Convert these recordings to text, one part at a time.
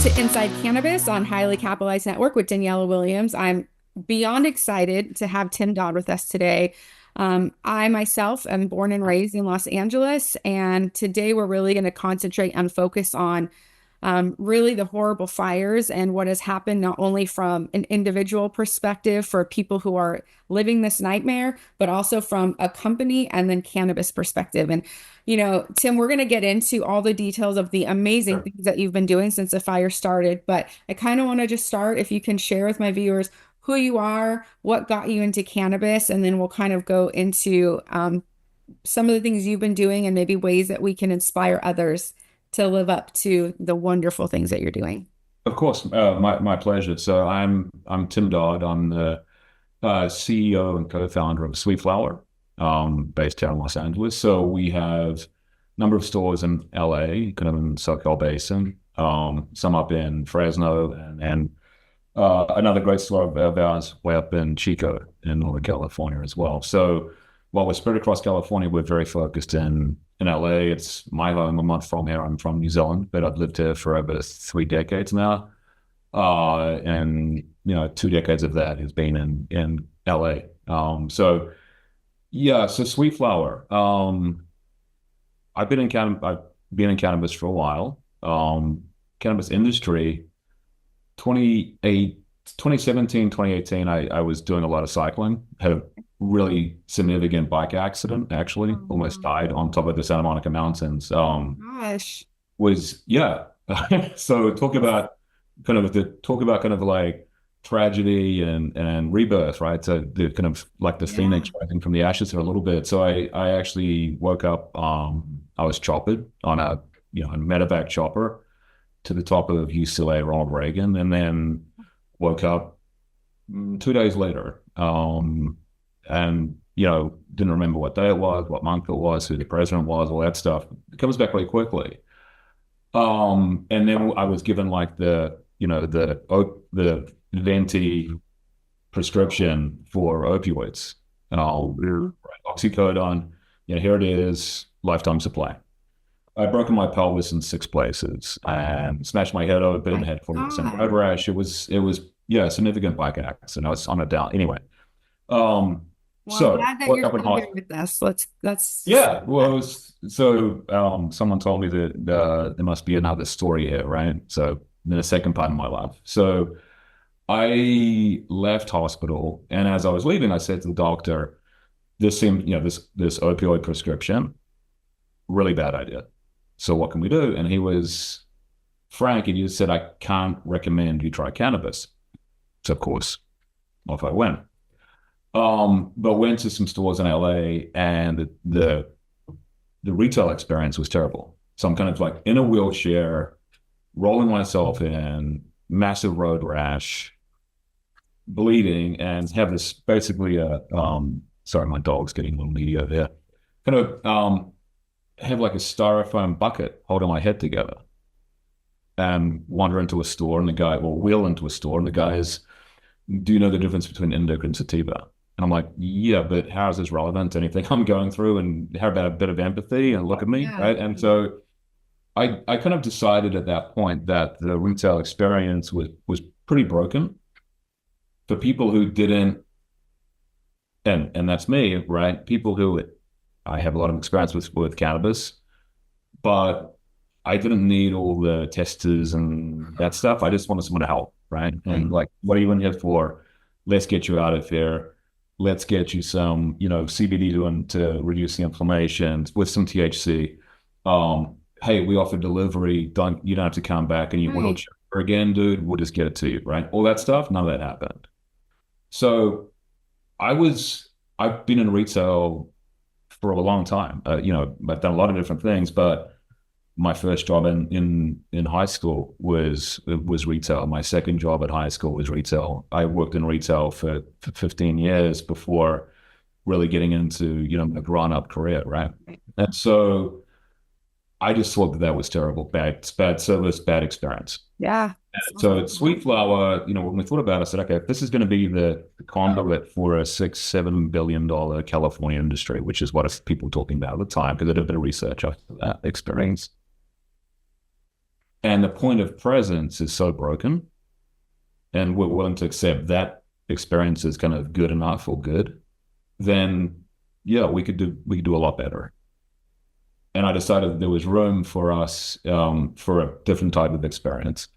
to Inside Cannabis on Highly Capitalized Network with Daniela Williams. I'm beyond excited to have Tim Dodd with us today. I myself am born and raised in Los Angeles, and today we're really going to concentrate and focus on really the horrible fires and what has happened, not only from an individual perspective for people who are living this nightmare, but also from a company and then cannabis perspective. And, Tim, we're going to get into all the details of the amazing Sure. things that you've been doing since the fire started. But I kind of want to just start, if you can share with my viewers who you are, what got you into cannabis, and then we'll kind of go into some of the things you've been doing and maybe ways that we can inspire others to live up to the wonderful things that you're doing. Of course, my pleasure. So I'm Tim Dodd. I'm the CEO and co-founder of Sweet Flower, based here in Los Angeles. So we have a number of stores in LA, kind of in SoCal Basin, some up in Fresno, and another great store of ours way up in Chico in Northern California as well. So while we're spread across California, we're very focused in LA. It's my home. I'm not from here. I'm from New Zealand, but I've lived here for over 3 decades now. And 2 decades of that has been in LA. So yeah, so Sweet Flower. I've been in cannabis for a while. Cannabis industry, 2017, 2018, I was doing a lot of cycling. Had a really significant bike accident, actually. Almost Oh, died on top of the Santa Monica Mountains. gosh. Was yeah. So talk about kind of like tragedy and rebirth, right? So the kind of like the Yeah. phoenix rising from the ashes here a little bit. So I actually woke up. I was choppered on a medevac chopper to the top of UCLA Ronald Reagan, and then woke up 2 days later, and didn't remember what day it was, what month it was, who the president was, all that stuff. It comes back really quickly. And then I was given like the venti prescription for opioids, and I'll Mhm. oxycodone. Here it is, lifetime supply. I broken my pelvis in 6 places and smashed my head open, My had 40% road God. rash. It was yeah, a significant bike accident. I was on a down anyway. Well, I'm So glad that woke you're up in still here hospital. with us. That's Yeah, well, someone told me that there must be another story here, right? So in the second part of my life. So I left hospital, and as I was leaving, I said to the doctor, "This seems, this opioid prescription, really bad idea. So what can we do?" And he was frank, and he just said, "I can't recommend you try cannabis." So of course, off I went. But went to some stores in LA, and the retail experience was terrible. So I'm kind of like in a wheelchair, rolling myself in, massive road rash, bleeding, and have this basically sorry, my dog's getting a little needy over here. Kind of have like a styrofoam bucket holding my head together, and wander into a store, and the guy will wheel into a store, and the guy is, "Do you know the difference between indica and sativa?" And I'm like, "Yeah, but how is this relevant to anything I'm going through? And how about a bit of empathy and look at me, yeah. right?" And so I kind of decided at that point that the retail experience was pretty broken for people who didn't, and that's me, right? People who I have a lot of experience with cannabis, but I didn't need all the testers and that stuff. I just wanted someone to help, right? Right. And like, what are you in here for? Let's get you out of here. Let's get you some, CBD to reduce the inflammation with some THC. Hey, we offer delivery. You don't have to come back and you want Right. to check again, dude. We'll just get it to you, right? All that stuff. None of that happened. So I've been in retail for a long time. I've done a lot of different things, but my first job in high school was retail. My second job at high school was retail. I worked in retail for 15 years before really getting into a grown up career, right? Right. And so I just thought that was terrible, bad service, bad experience. Yeah. Sounds So like at a lot. Sweet Flower, when we thought about it, I said, okay, if this is going to be the conduit for a $6-7 billion California industry, which is what people were talking about at the time, because I did a bit of research after that Right. experience. and the point of presence is so broken, and we're willing to accept that experience is kind of good enough or good, then yeah, we could do a lot better. And I decided that there was room for us for a different type of experience.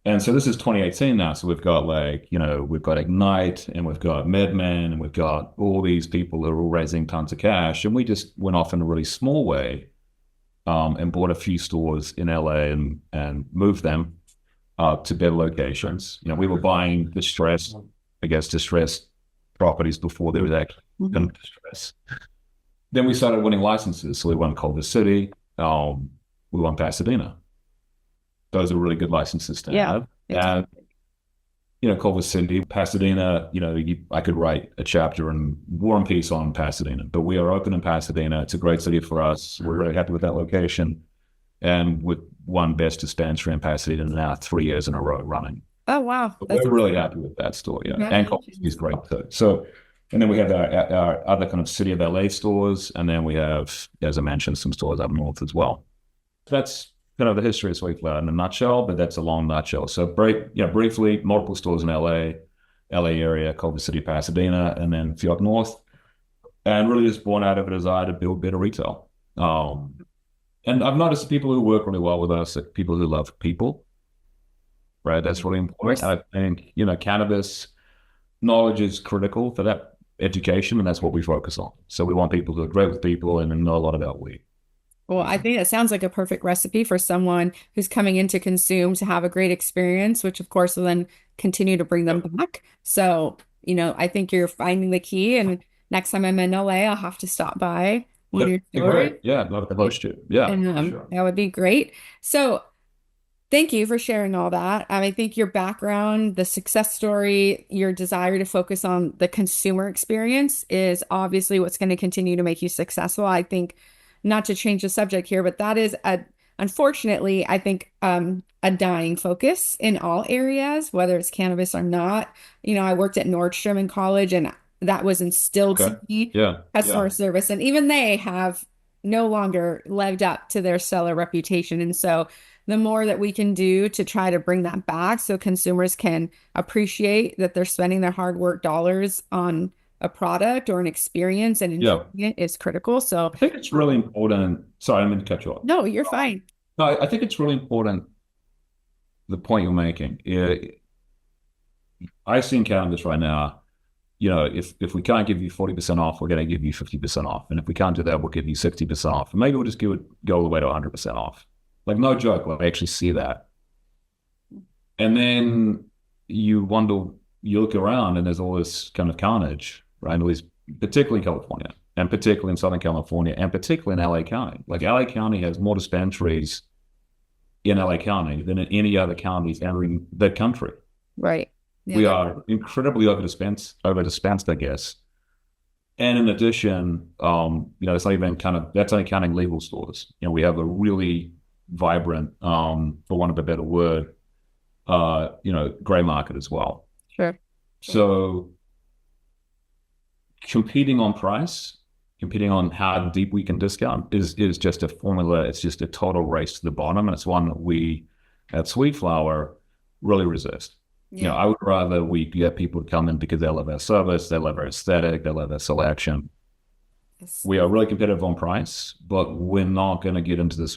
And so this is 2018 now. So we've got we've got Ignite and we've got MedMen and we've got all these people who are all raising tons of cash. And we just went off in a really small way and bought a few stores in LA and moved them to better locations. We were buying distressed properties before there was actually kind Mhm. of distress. Then we started winning licenses. So we won Culver City, we won Pasadena. Those are really good licenses to Yeah, have. And fantastic. Culver City, Pasadena, I could write a chapter in War and Peace on Pasadena, but we are open in Pasadena. It's a great city for us. We're really happy with that location. And with one best dispensary in Pasadena now 3 years in a row running. Oh, wow. But That's we're really happy with that store, yeah. And Culver City is congratulations. great too. So, and then we have our other kind of City of LA stores. And then we have, as I mentioned, some stores up north as well. That's kind of the history of Sweetflower in a nutshell, but that's a long nutshell. So briefly, multiple stores in LA area, Culver City, Pasadena, and then a few up north. And really just born out of a desire to build better retail. And I've noticed people who work really well with us are people who love people, right? That's really Of important. course. I think, cannabis knowledge is critical for that education, and that's what we focus on. So we want people who are great with people and know a lot about weed. Well, I think that sounds like a perfect recipe for someone who's coming in to consume to have a great experience, which of course will then continue to bring them Yep. back. So, I think you're finding the key. And next time I'm in LA, I'll have to stop by one of That'd your be stores. great. Yeah, I'd love to host you. Yeah, And for sure. that would be great. So, thank you for sharing all that. I think your background, the success story, your desire to focus on the consumer experience is obviously what's going to continue to make you successful. I think, not to change the subject here, but that is unfortunately, I think, a dying focus in all areas, whether it's cannabis or not. I worked at Nordstrom in college, and that was instilled Okay. to me, Yeah. customer service, and even they have no longer lived up to their stellar reputation. And so, the more that we can do to try to bring that back so consumers can appreciate that they're spending their hard work dollars on a product or an experience and enjoying Yeah. it is critical. So, I think it's really important. Sorry, I didn't mean to cut you off. no, you're fine. No, I think it's really important the point you're making. Yeah, I see in cannabis right now, if we can't give you 40% off, we're going to give you 50% off. And if we can't do that, we'll give you 60% off. And maybe we'll just go all the way to 100% off. Like, no joke, like, I actually see that. And then you look around and there's all this kind of carnage, right? All these, particularly in California, and particularly in Southern California, and particularly in LA County. Like, LA County has more dispensaries in LA County than in any other counties entering the country. Right. Yeah, We are incredibly over dispensed, I guess. And in addition, it's not even that's only counting legal stores. We have a really vibrant, for want of a better word, gray market as well. sure. So competing on price, competing on how deep we can discount is just a formula. It's just a total race to the bottom. And it's one that we at Sweet Flower really resist. Yeah. I would rather we get people to come in because they love our service, they love our aesthetic, they love our selection. Yes. We are really competitive on price, but we're not going to get into this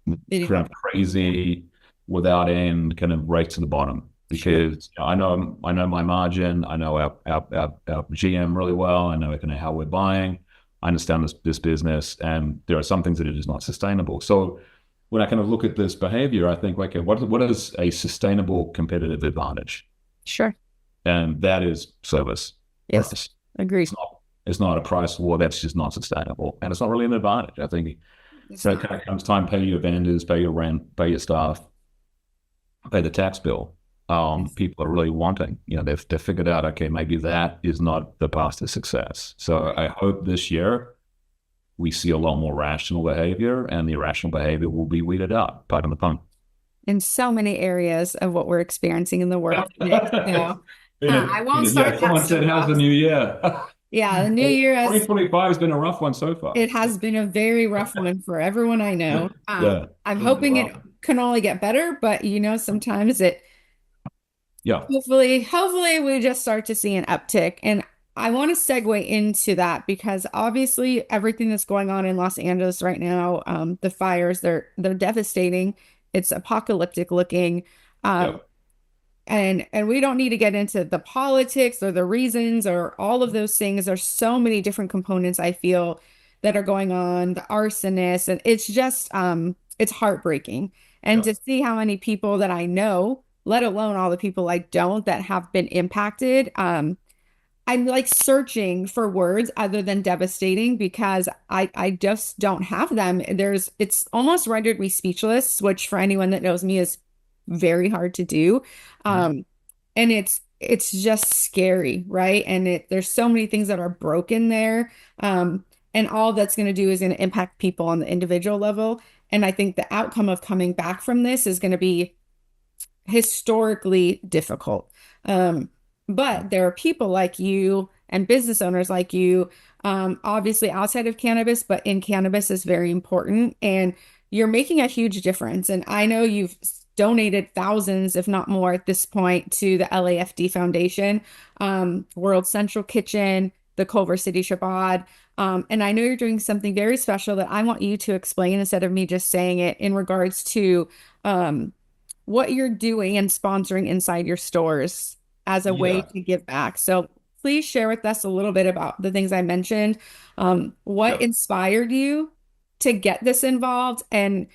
kind of crazy, without end kind of race to the bottom because I know my margin, I know our GM really well, I know kind of how we're buying, I understand this business, and there are some things that are just not sustainable. So when I kind of look at this behavior, I think, okay, what is a sustainable competitive advantage? Sure. And that is service. Yes. First. Agreed. It's not a price war. That's just not sustainable, and it's not really an advantage. I think It's so. It not. kind of comes time, pay your vendors, pay your rent, pay your staff, pay the tax bill. Yes. People are really wanting. They've figured out, okay, maybe that is not the path to success. So I hope this year we see a lot more rational behavior, and the irrational behavior will be weeded out. Pardon the pun. In so many areas of what we're experiencing in the world today. So, I won't Yeah, start that someone said, "How's the soapbox. new year?" Yeah, the new year has 2025 has been a rough one so far. it has been a very rough one for everyone I know. Yeah, I'm it's been hoping it rough. can only get better, but sometimes it Yeah. hopefully we just start to see an uptick. And I want to segue into that because obviously everything that's going on in Los Angeles right now, the fires, they're devastating. It's apocalyptic looking. Um, Yep. and we don't need to get into the politics or the reasons or all of those things. There's so many different components I feel that are going on, the arsonists, and it's just it's heartbreaking. And to Yep. see how many people that I know, let alone all the people I don't that have been impacted, I'm like searching for words other than devastating because I just don't have them. It's almost rendered me speechless, which for anyone that knows me is very hard to do. Um, and it's just scary, right? And there's so many things that are broken there. And all that's going to do is going to impact people on the individual level. And I think the outcome of coming back from this is going to be historically difficult. But there are people like you and business owners like you, obviously outside of cannabis, but in cannabis is very important. And you're making a huge difference. And I know you've donated thousands, if not more, at this point to the LAFD Foundation, World Central Kitchen, the Culver City Shabbat. And I know you're doing something very special that I want you to explain instead of me just saying it in regards to what you're doing and sponsoring inside your stores as a way Yeah. to give back. So please share with us a little bit about the things I mentioned. What Yep. inspired you to get this involved? And,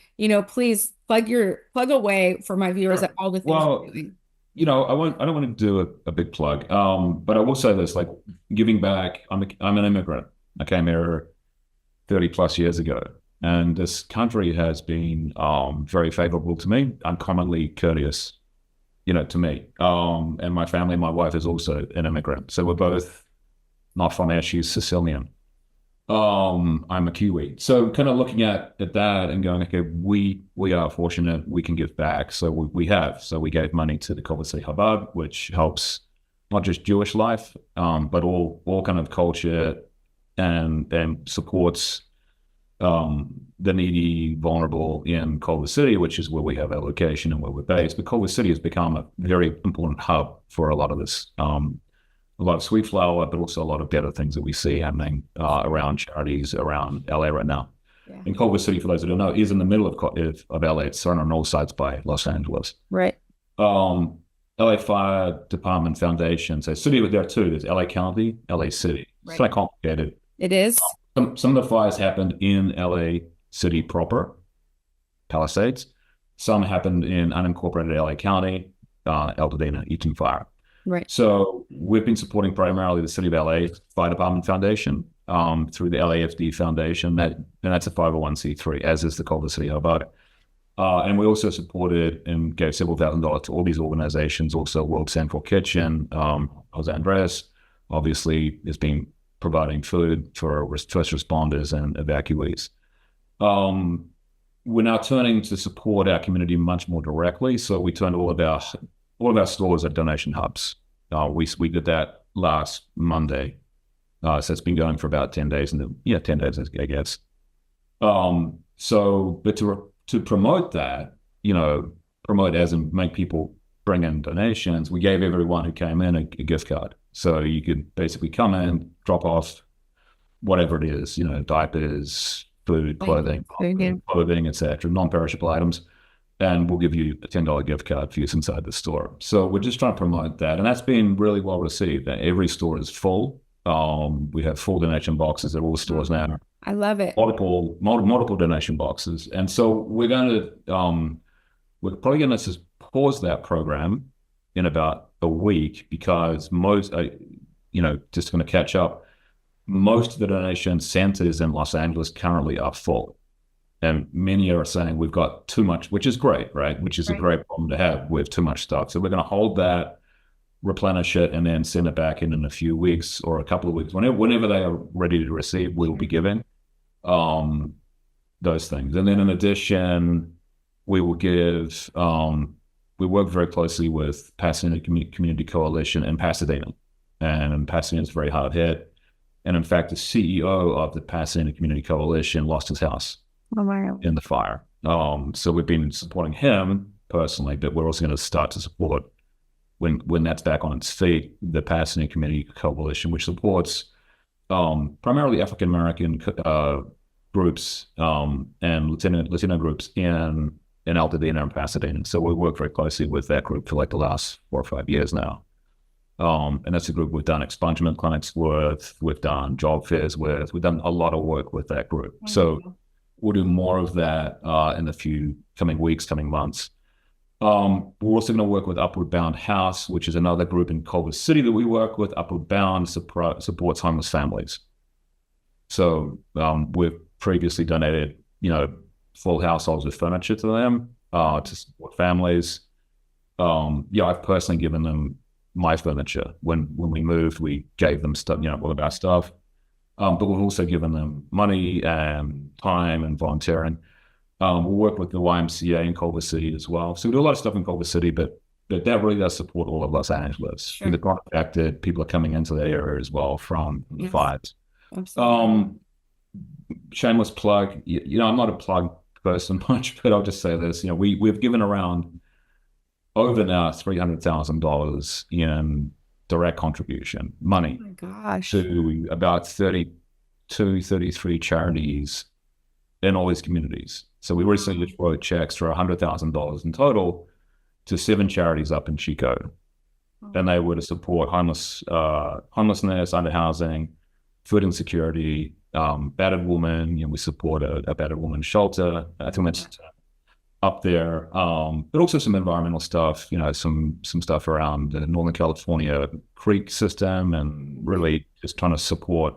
please plug away for my viewers at Sure. all the things you're Well, doing. I don't want to do a big plug. But I will say this, like giving back, I'm an immigrant. I came here 30 plus years ago. And this country has been very favorable to me, uncommonly courteous, to me. And my family, my wife is also an immigrant. So we're both not from here. She's Sicilian. I'm a Kiwi. So kind of looking at that and going, okay, we are fortunate we can give back. So we have. So we gave money to the Culver City Chabad, which helps not just Jewish life, but all kind of culture and supports the needy, vulnerable in Culver City, which is where we have our location and where we're based. But Culver City has become a very important hub for a lot of this, a lot of sweet flower, but also a lot of better things that we see happening around charities around LA right now. Yeah. And Culver City, for those who don't know, is in the middle of LA. It's surrounded on all sides by Los Angeles. Right. Um, LA Fire Department Foundation. So city there too. There's LA County, LA City. It's Right. kind of complicated. It is. Some of the fires happened in LA City proper, Palisades. Some happened in unincorporated LA County, El Pasadena, Eaton Fire. Right. So we've been supporting primarily the City of LA Fire Department Foundation through the LAFD Foundation. And that's a 501c3, as is the Culver City Hubbard. And we also supported and gave several $1,000s to all these organizations, also World Central Kitchen, Jose Andres, obviously, has been providing food for first responders and evacuees. We're now turning to support our community much more directly. So we turned all of our stores at donation hubs. We did that last Monday. So it's been going for about 10 days, 10 days, I guess. But to promote that, promote as in make people bring in donations, we gave everyone who came in a gift card. So you could basically come in, drop off whatever it is, diapers, food, clothing, etc., non-perishable items, and we'll give you a $10 gift card for use inside the store. So we're just trying to promote that, and that's been really well received. Every store is full. We have full donation boxes at all stores now. I love it. Multiple donation boxes, and so we're probably going to just pause that program in about a week because most, just going to catch up. Most of the donation centers in Los Angeles currently are full. And many are saying we've got too much, which is great, right? Which is a great problem to have with too much stuff. So we're going to hold that, replenish it, and then send it back in a few weeks or a couple of weeks. Whenever they are ready to receive, we'll be giving those things. And then in addition, we will give, we work very closely with Pasadena Community Coalition in Pasadena. And Pasadena is very hard hit. And in fact, the CEO of the Pasadena Community Coalition lost his house in the fire. So we've been supporting him personally, but we're also going to start to support when that's back on its feet, the Pasadena Community Coalition, which supports primarily African American groups and Latino groups in Altadena and Pasadena. So we work very closely with that group for like the last 4 or 5 years now. And that's a group we've done expungement clinics with, we've done job fairs with, we've done a lot of work with that group. So Wonderful. we'll do more of that in the few coming weeks, coming months. We're also going to work with Upward Bound House, which is another group in Culver City that we work with. Upward Bound supports homeless families. So we've previously donated, full households with furniture to them to support families. I've personally given them my furniture. When we moved, we gave them stuff, all of our stuff. But we've also given them money and time and volunteering. We'll work with the YMCA in Culver City as well. So we do a lot of stuff in Culver City, but that really does support all of Los Angeles. Sure. The affected people are coming into that area as well from the Yes, fires. absolutely. Shameless plug. I'm not a plug person much, but I'll just say this. We've given around over now $300,000 in direct contribution Oh money my gosh. to about 32, 33 charities in all these communities. So we recently just wrote checks for $100,000 in total to 7 charities up in Chico, and they were to support homelessness, underhousing, food insecurity, battered women. We support a battered woman shelter. I think that's up there, but also some environmental stuff. Some stuff around the Northern California creek system, and really just trying to support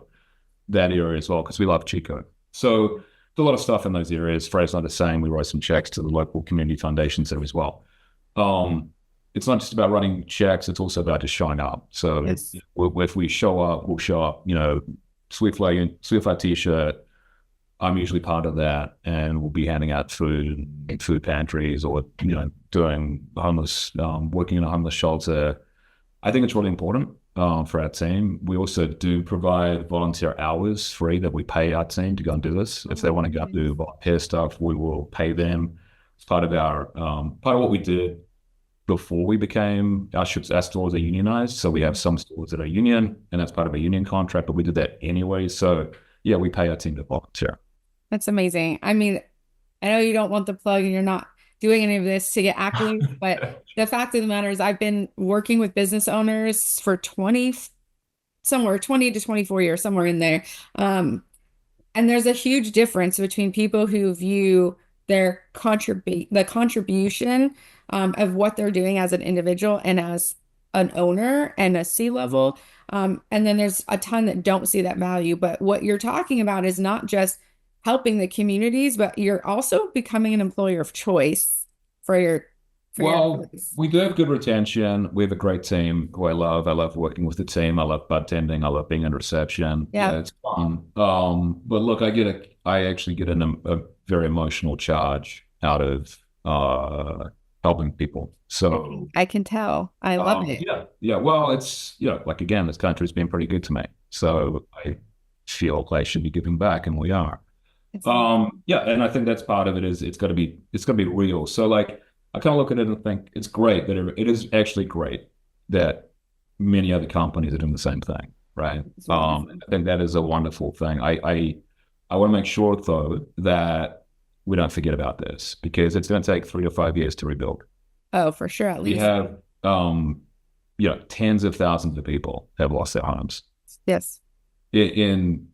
that area as well because we love Chico. So there's a lot of stuff in those areas. Fresno the same. We wrote some checks to the local community foundations there as well. It's not just about writing checks; it's also about just showing up. So Yes. if we show up, we'll show up. Sweet flag T-shirt. I'm usually part of that, and we'll be handing out food in food pantries, or doing working in a homeless shelter. I think it's really important for our team. We also do provide volunteer hours free that we pay our team to go and do this. If they want to go and do volunteer stuff, we will pay them. It's part of what we did before we became our stores are unionized. So we have some stores that are union, and that's part of a union contract. But we did that anyway. So yeah, we pay our team to volunteer. That's amazing. I mean, I know you don't want the plug and you're not doing any of this to get accolades, but the fact of the matter is I've been working with business owners for 20 to 24 years, somewhere in there. And there's a huge difference between people who view the contribution of what they're doing as an individual and as an owner and a C-level. And then there's a ton that don't see that value. But what you're talking about is not just helping the communities, but you're also becoming an employer of choice for your Well, employees. we do have good retention. We have a great team who I love. I love working with the team. I love bartending. I love being in reception. Yeah, Yeah, it's fun. But look, I actually get a very emotional charge out of helping people. So I can tell. I love it. yeah, yeah. Well, it's like again, this country's been pretty good to me. So I feel I should be giving back, and we are. It's Yeah, and I think that's part of it is it's got to be real. So like I kind of look at it and think it's great that it is actually great that many other companies are doing the same thing, right? it's wonderful. I think that is a wonderful thing. I want to make sure though that we don't forget about this because it's going to take 3 to 5 years to rebuild. Oh, for sure, at We least. have tens of thousands of people have lost their homes Yes. in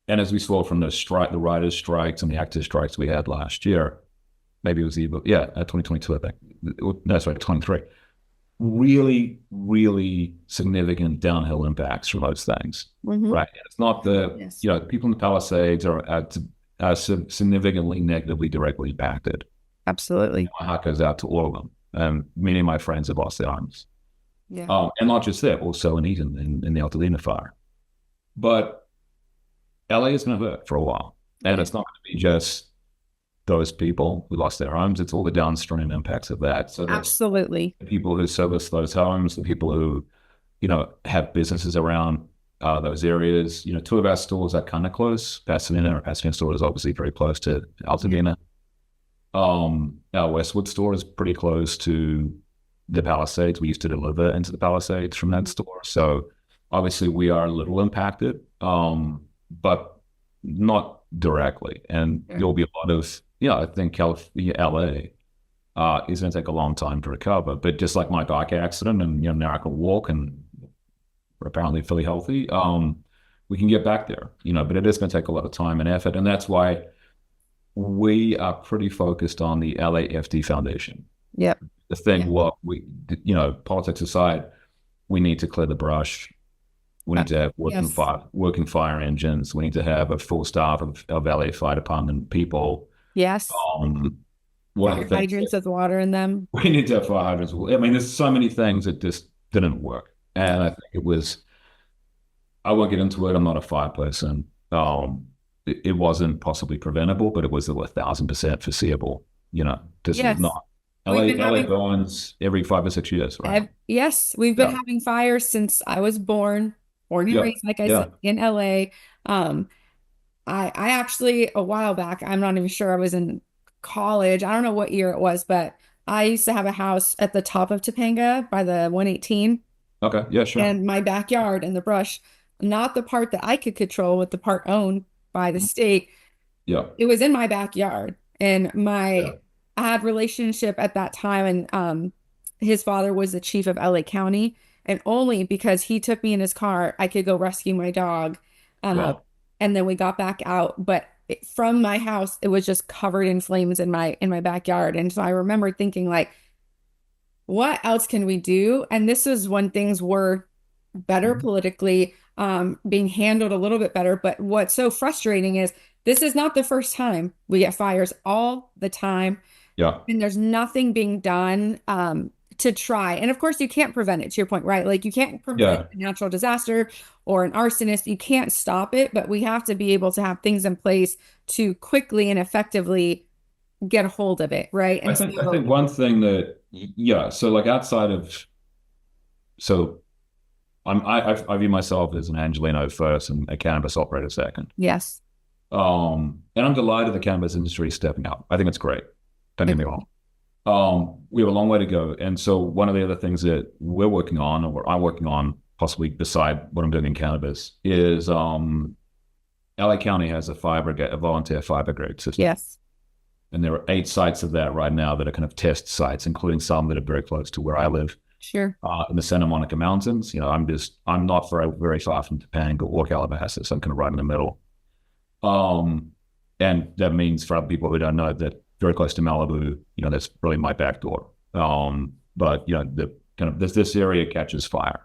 and as we saw from the writers' strikes and the actors' strikes we had last year, maybe it was 2022, I think. No, sorry, 23. Really, really significant downhill impacts from those things, Hmm. right? And it's not Yes. people in the Palisades are significantly negatively directly impacted. Absolutely. My heart goes out to all of them. Many of my friends have lost their homes. Yeah. And not just that, also in Eden, in the Altadena fire. But LA is going to hurt for a while. And Yeah. it's not going to be just those people who lost their homes. It's all the downstream impacts of that. So that's Absolutely. the people who service those homes, the people who, have businesses around those areas. 2 of our stores are kind of close. Pasadena store is obviously very close to Altadena. Our Westwood store is pretty close to the Palisades. We used to deliver into the Palisades from that store. So obviously we are a little impacted, but not directly. And Sure. there'll be a lot of, I think California, LA is going to take a long time to recover. But just like my bike accident and, now I can walk and we're apparently fairly healthy, we can get back there, but it is going to take a lot of time and effort. And that's why we are pretty focused on the LAFD Foundation. Yep. The thing, Yeah. what we, politics aside, we need to clear the brush. We need to have Yes. working fire engines. We need to have a full staff of LA Fire Department people. Yes. Um, one of the Fire things hydrants with water in them. we need to have fire hydrants. I mean, there's so many things that just didn't work, and I think it was. I won't get into it. I'm not a fire person. It wasn't possibly preventable, but it was 1,000% foreseeable. This is Yes. not We've LA. been LA having burns every 5 or 6 years, right? yes, we've been Yeah, having fires since I was born and yeah, raised, like I yeah. said, in LA. Um, I actually a while back, I'm not even sure I was in college. I don't know what year it was, but I used to have a house at the top of Topanga by the 118 Okay, yeah, sure. and my backyard and the brush, not the part that I could control, with the part owned by the state. Yeah, It was in my backyard, and yeah, I had relationship at that time, and his father was the chief of LA County, and only because he took me in his car I could go rescue my dog. uh, wow. and then we got back out, but from my house it was just covered in flames in my backyard. And so I remember thinking, like, what else can we do? And this is when things were better Mhm. politically, being handled a little bit better. But what's so frustrating is this is not the first time. We get fires all the time, Yeah, and there's nothing being done to try. And of course, you can't prevent it, to your point, right? Like, you can't prevent yeah. a natural disaster or an arsonist. You can't stop it, but we have to be able to have things in place to quickly and effectively get a hold of it, right? I And think I so, think one thing that yeah. So like outside of so I view myself as an Angelino first and a cannabis operator second. yes, And I'm delighted the cannabis industry is stepping up. I think it's great. Don't get me agree. wrong. We have a long way to go. And so one of the other things that we're working on, or I'm working on, possibly beside what I'm doing in cannabis, is LA County has a fire brigade, a volunteer fire brigade system. Yes, And there are 8 sites of that right now that are kind of test sites, including some that are very close to where I live, sure. in the Santa Monica Mountains. I'm not very far from Topanga or Calabasas. I'm kind of right in the middle. Um, and that means for other people who don't know that very close to Malibu, that's really my back door. But the kind of this area catches fire.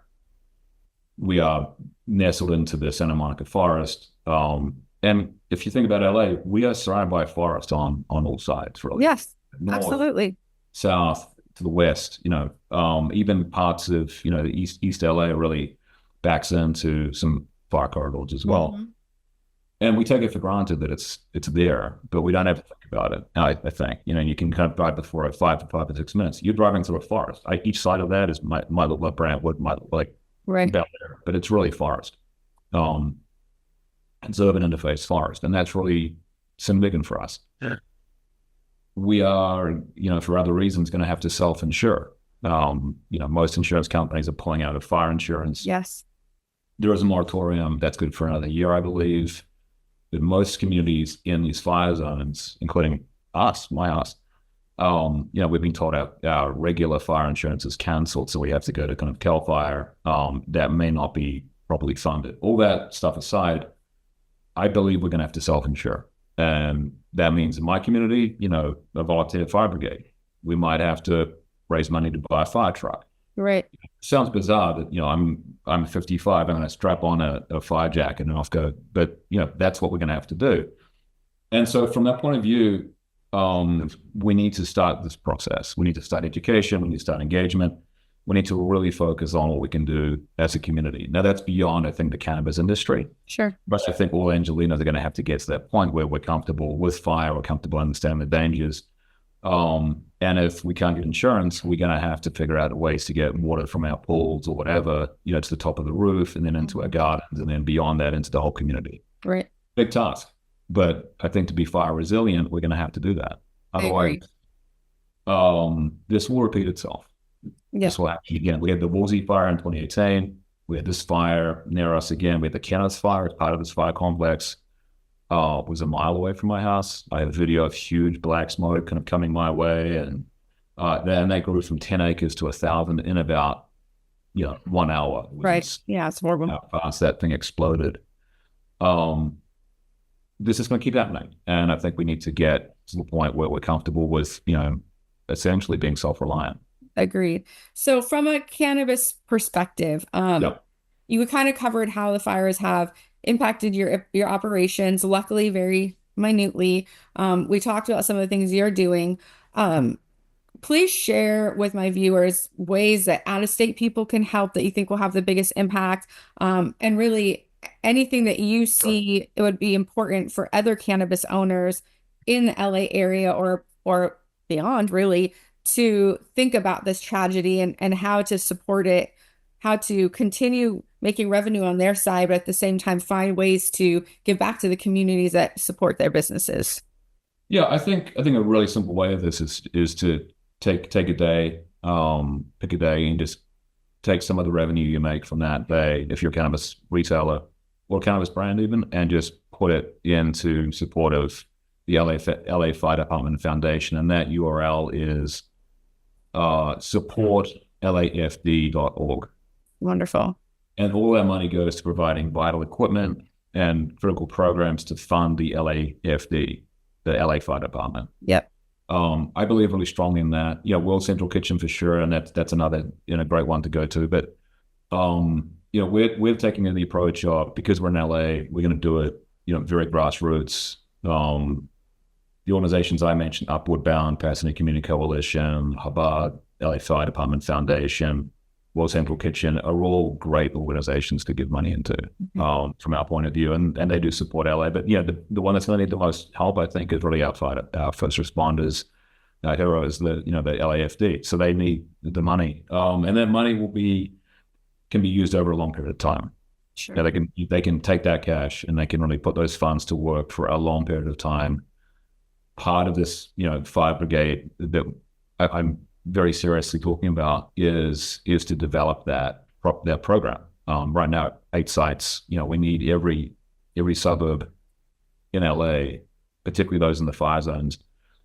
We are nestled into the Santa Monica forest. And if you think about LA, we are surrounded by forest on all sides, really. Yes, North, absolutely. south, to the west, even parts of, the East LA really backs into some fire corridors as well. Mhm. And we take it for granted that it's there, but we don't have to think about it. I think you can kind of drive before 5 to 6 minutes. You're driving through a forest. Each side of that is might look like Brantwood, might look like Right. Bel Air, but it's really forest. Um, it's urban interface forest, and that's really significant for us. Yeah. We are, for other reasons, going to have to self-insure. Most insurance companies are pulling out of fire insurance. Yes. There is a moratorium that's good for another year, I believe. But most communities in these fire zones, including my house, we've been told our regular fire insurance is cancelled, so we have to go to kind of CAL FIRE. That may not be properly funded. All that stuff aside, I believe we're going to have to self-insure. And that means in my community, a volunteer fire brigade, we might have to raise money to buy a fire truck. Right. Sounds bizarre that, I'm 55, I'm going to strap on a fire jacket and off go. But, that's what we're going to have to do. And so from that point of view, we need to start this process. We need to start education. We need to start engagement. We need to really focus on what we can do as a community. Now, that's beyond, I think, the cannabis industry. Sure. But I think all Angelinos are going to have to get to that point where we're comfortable with fire, we're comfortable understanding the dangers. And if we can't get insurance, we're going to have to figure out ways to get water from our pools or whatever, to the top of the roof and then into our gardens and then beyond that into the whole community. Right. Big task. But I think to be fire resilient, we're going to have to do that. I Otherwise, agree. this will repeat itself. This Yep. will happen again. We had the Woolsey fire in 2018. We had this fire near us again. We had the Kenneth fire as part of this fire complex. Was a mile away from my house. I have a video of huge black smoke kind of coming my way, and then they grew from 10 acres to 1,000 in about 1 hour. It was Right. Yeah, it's horrible. how fast that thing exploded. Um, this is going to keep happening, and I think we need to get to the point where we're comfortable with essentially being self-reliant. Agreed. So from a cannabis perspective, Yeah. you kind of covered how the fires have impacted your operations, luckily very minutely. We talked about some of the things you're doing. Um, Please share with my viewers ways that out-of-state people can help that you think will have the biggest impact, and really anything that you Sure. see it would be important for other cannabis owners in the LA area or beyond, really, to think about this tragedy and how to support it, how to continue making revenue on their side, but at the same time find ways to give back to the communities that support their businesses. Yeah, I think a really simple way of this is to take a day, pick a day, and just take some of the revenue you make from that day, if you're a cannabis retailer or cannabis brand even, and just put it into support of the LA Fire Department Foundation. And that URL is supportlafd.org. Wonderful. And all that money goes to providing vital equipment and critical programs to fund the LAFD, the LA Fire Department. Yep. I believe really strongly in that. World Central Kitchen for sure, and that's another great one to go to. But we're taking the approach of, because we're in LA, we're going to do it very grassroots. The organizations I mentioned, Upward Bound, Pasadena Community Coalition, Hubbard, LA Fire Department Foundation, World Central Kitchen are all great organizations to give money into, from our point of view, and they do support LA. But the one that's going to need the most help, I think, is really our first responders, our heroes, the LAFD. So they need the money, and that money can be used over a long period of time. Sure. They can take that cash and they can really put those funds to work for a long period of time. Part of this, fire brigade that I'm very seriously talking about is to develop that program. Right now, 8 sites. We need every suburb in LA, particularly those in the fire zones,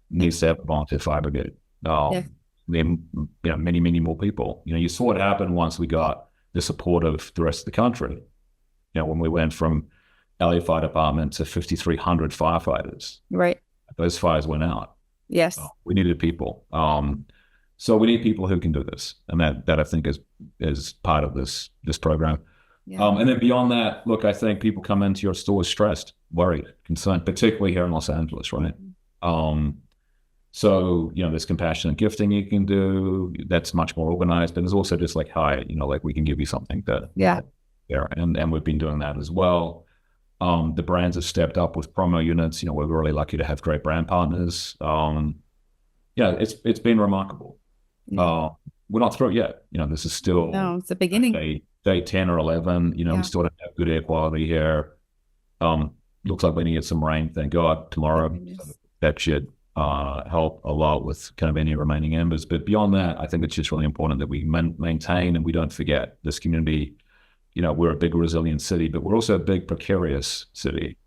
needs to have a volunteer fire brigade. Yeah. Then many more people. You saw what happened once we got the support of the rest of the country. When we went from LA Fire Department to 5,300 firefighters, Right. those fires went out. Yes. We needed people. So we need people who can do this, and that I think is part of this program. Yeah. And then beyond that, look, I think people come into your stores stressed, worried, concerned, particularly here in Los Angeles, right? So there's compassionate gifting you can do. That's much more organized, but there's also just like, hi, like we can give you something Yeah. there, and we've been doing that as well. The brands have stepped up with promo units. We're really lucky to have great brand partners. It's been remarkable. We're not through it yet. This is still No, it's the beginning. day 10 or 11. Yeah. We still don't have good air quality here. Looks like we need to get some rain, thank God, tomorrow. So that should help a lot with kind of any remaining embers. But beyond that, I think it's just really important that we maintain and we don't forget this community. We're a big resilient city, but we're also a big precarious city.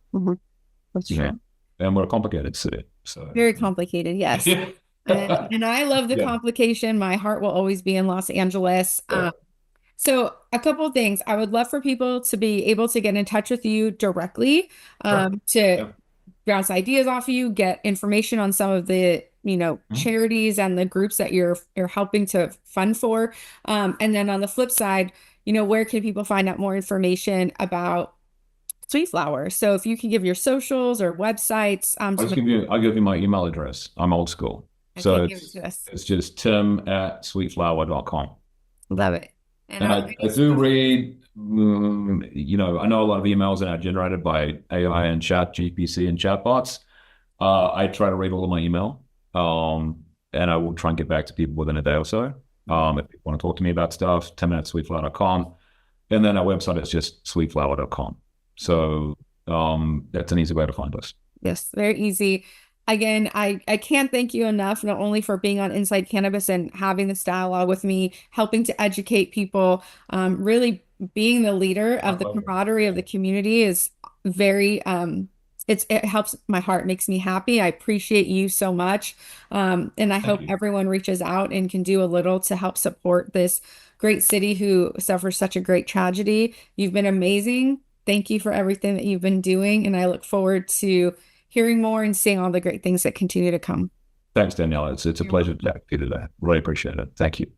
That's true. And we're a complicated city. So Very complicated, yes. And I love the complication. My heart will always be in Los Angeles. So a couple of things. I would love for people to be able to get in touch with you directly, to bounce ideas off of you, get information on some of the, charities and the groups that you're helping to fund for. And then on the flip side, where can people find out more information about Sweet Flower? So if you can give your socials or websites, I'll give you my email address. I'm old school. So it's just tim@sweetflower.com. Love it. And I do read, I know a lot of emails are now generated by AI and chat, GPC and chatbots. I try to read all of my email, and I will try and get back to people within a day or so. If you want to talk to me about stuff, tim@sweetflower.com. And then our website is just sweetflower.com. So that's an easy way to find us. Yes, very easy. Again, I can't thank you enough, not only for being on Inside Cannabis and having this dialogue with me, helping to educate people, really being the leader My of the pleasure. camaraderie of the community is very, it helps my heart, makes me happy. I appreciate you so much. And I Thank hope you. everyone reaches out and can do a little to help support this great city who suffers such a great tragedy. You've been amazing. Thank you for everything that you've been doing, and I look forward to hearing more and seeing all the great things that continue to come. Thanks, Daniela. It's a pleasure to chat with you today. Really appreciate it. Thank you.